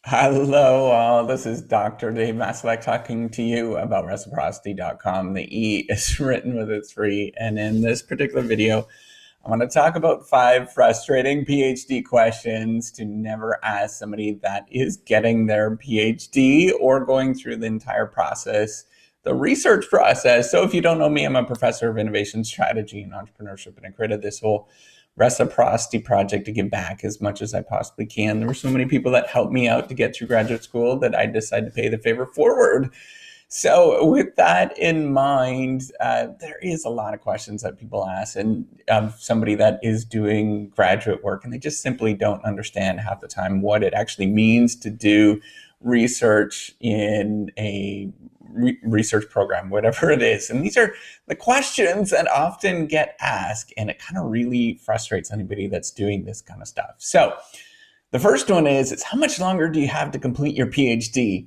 Hello, all. This is Dr. Dave Maslak talking to you about reciprocity.com. The E is written with a 3. And in this particular video, I want to talk about 5 frustrating PhD questions to never ask somebody that is getting their PhD or going through the entire process, the research process. So if you don't know me, I'm a professor of innovation strategy and entrepreneurship, and I created this whole reciprocity project to give back as much as I possibly can. There were so many people that helped me out to get through graduate school that I decided to pay the favor forward. So with that in mind, there is a lot of questions that people ask, and somebody that is doing graduate work, and they just simply don't understand half the time what it actually means to do research in a research program, whatever it is. And these are the questions that often get asked, and it kind of really frustrates anybody that's doing this kind of stuff. So the first one is how much longer do you have to complete your PhD?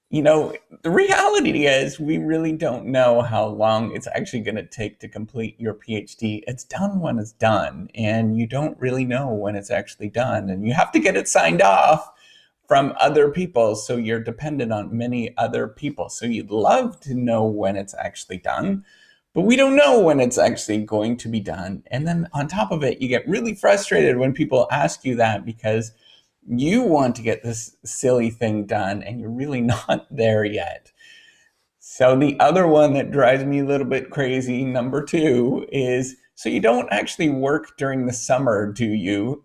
You know, the reality is we really don't know how long it's actually going to take to complete your PhD. It's done when it's done, and you don't really know when it's actually done. And you have to get it signed off from other people, so you're dependent on many other people. So you'd love to know when it's actually done, but we don't know when it's actually going to be done. And then on top of it, you get really frustrated when people ask you that because you want to get this silly thing done and you're really not there yet. So the other one that drives me a little bit crazy, number 2, is so you don't actually work during the summer, do you?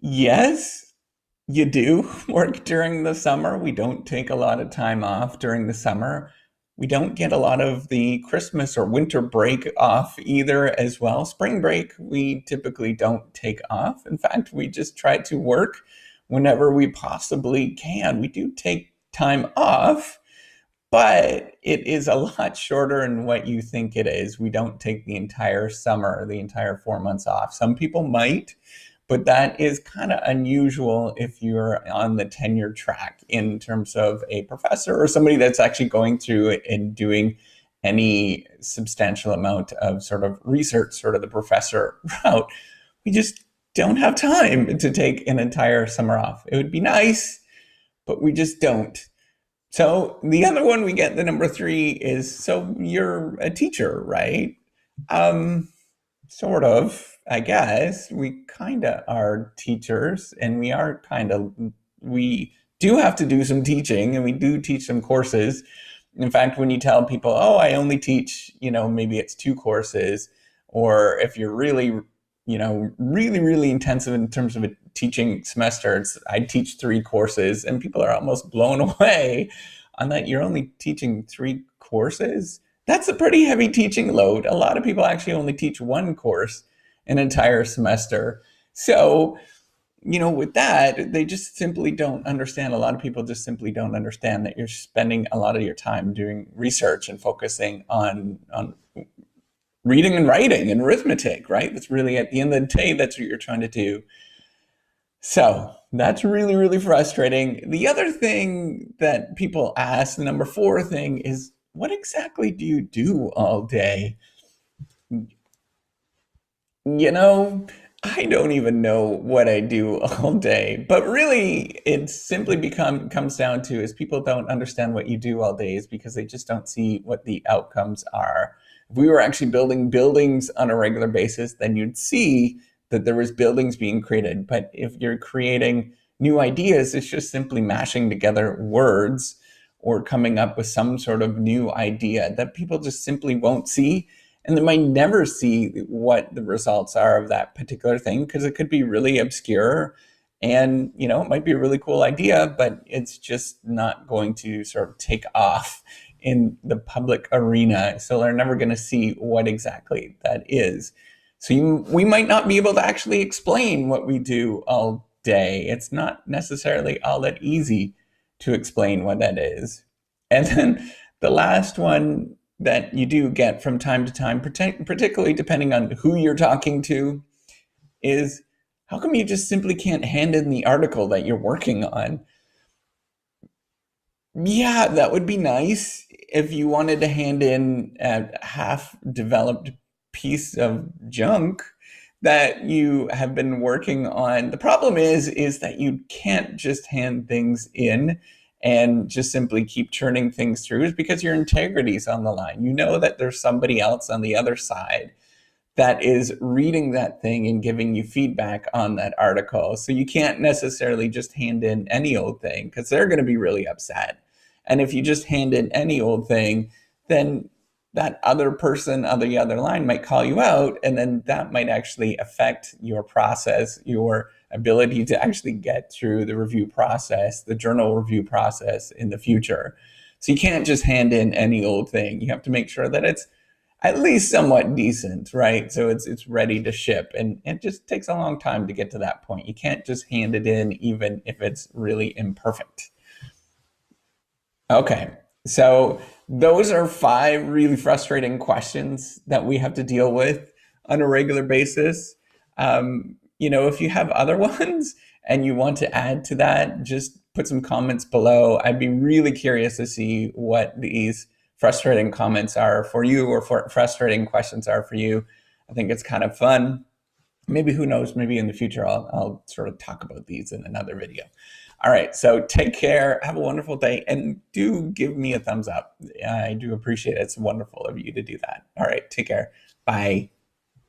Yes, you do work during the summer. We don't take a lot of time off during the summer. We don't get a lot of the Christmas or winter break off either as well. Spring break, we typically don't take off. In fact, we just try to work whenever we possibly can. We do take time off, but it is a lot shorter than what you think it is. We don't take the entire summer, the entire 4 months off. Some people might, but that is kind of unusual if you're on the tenure track in terms of a professor or somebody that's actually going through it and doing any substantial amount of sort of research, sort of the professor route. We just don't have time to take an entire summer off. It would be nice, but we just don't. So the other one we get, the number 3, is so you're a teacher, right? Sort of, I guess. We kind of are teachers, and we do have to do some teaching, and we do teach some courses. In fact, when you tell people, oh, I only teach, maybe it's 2 courses, or if you're really, really intensive in terms of a teaching semester, I teach 3 courses, and people are almost blown away on that. You're only teaching 3 courses? That's a pretty heavy teaching load. A lot of people actually only teach 1 course an entire semester. So, with that, they just simply don't understand. A lot of people just simply don't understand that you're spending a lot of your time doing research and focusing on reading and writing and arithmetic, right? That's really, at the end of the day, that's what you're trying to do. So that's really, really frustrating. The other thing that people ask, the number 4 thing, is what exactly do you do all day? I don't even know what I do all day, but really it simply comes down to is people don't understand what you do all day is because they just don't see what the outcomes are. If we were actually building buildings on a regular basis, then you'd see that there was buildings being created. But if you're creating new ideas, it's just simply mashing together words or coming up with some sort of new idea that people just simply won't see. And they might never see what the results are of that particular thing because it could be really obscure and, it might be a really cool idea, but it's just not going to sort of take off in the public arena. So they're never going to see what exactly that is. So we might not be able to actually explain what we do all day. It's not necessarily all that easy to explain what that is. And then the last one that you do get from time to time, particularly depending on who you're talking to, is how come you just simply can't hand in the article that you're working on? Yeah, that would be nice if you wanted to hand in a half-developed piece of junk. that you have been working on. The problem is that you can't just hand things in and just simply keep churning things through, is because your integrity is on the line. You know that there's somebody else on the other side that is reading that thing and giving you feedback on that article. So you can't necessarily just hand in any old thing, because they're going to be really upset. And if you just hand in any old thing, then that other person on the other line might call you out, and then that might actually affect your process, your ability to actually get through the review process, the journal review process in the future. So you can't just hand in any old thing. You have to make sure that it's at least somewhat decent, right? So it's ready to ship, and it just takes a long time to get to that point. You can't just hand it in, even if it's really imperfect. Okay, so those are 5 really frustrating questions that we have to deal with on a regular basis. If you have other ones and you want to add to that, just put some comments below. I'd be really curious to see what these frustrating comments are for you, or frustrating questions are for you. I think it's kind of fun. Maybe, who knows, maybe in the future I'll sort of talk about these in another video. All right, so take care, have a wonderful day, and do give me a thumbs up. I do appreciate it. It's wonderful of you to do that. All right, take care. Bye.